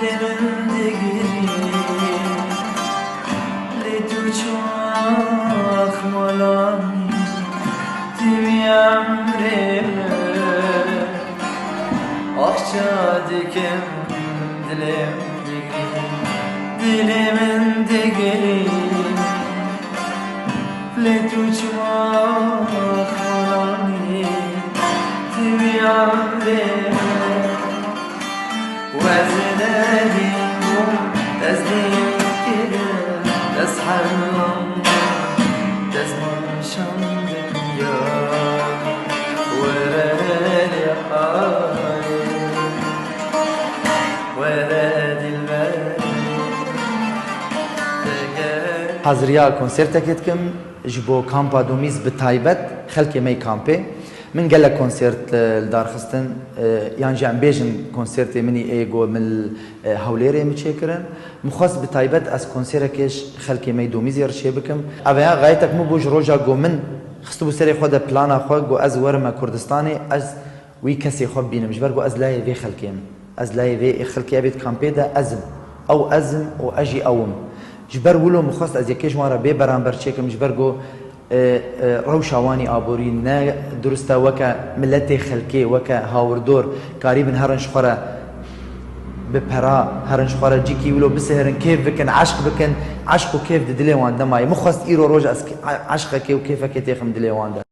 من دگیری لتو چاخ مالانی تیویم ره آخچادکم دلم دگیری دل من دگیری لتو چاخ مالانی تیویم ره وزناديكم تزديكر تسحرهم تزمن شمد يا ورد الحاي ورد البلد حاضريا كونسرتكتكم جبو كامبا دوميز بتايبت خلكي مي كامبي من قال لك كونسرت الدار خستن يعني جام بيجن كونسرت مني ايجو من هوليري متشكرن مخص بتايبت اس كونسرتكش خلكي مي دوميز يرشي بكم ابا غايتك مو بوج روجا جو من خستو بسري خد بلانا خو جو از ورما كردستاني از وي كسي خو بين مش برجو از لاي في خلكيم از لاي في خلكي ابيت كامبيدا ازم او ازم او اجي اوم جبر ولو مخص از يكيش مره بي برامبر تشيكم جبرجو روشاواني آبوري نا درستا وكا ملتي خلكي وكا هاوردور قريبا هرنش خورا بپرا هرنش خورا جيكي ولو بسهرن كيف بكن عشق بكن عشقو كيف دلي وان دماي مخص ايرو روج عشقك وكيفك تيخم دلي وان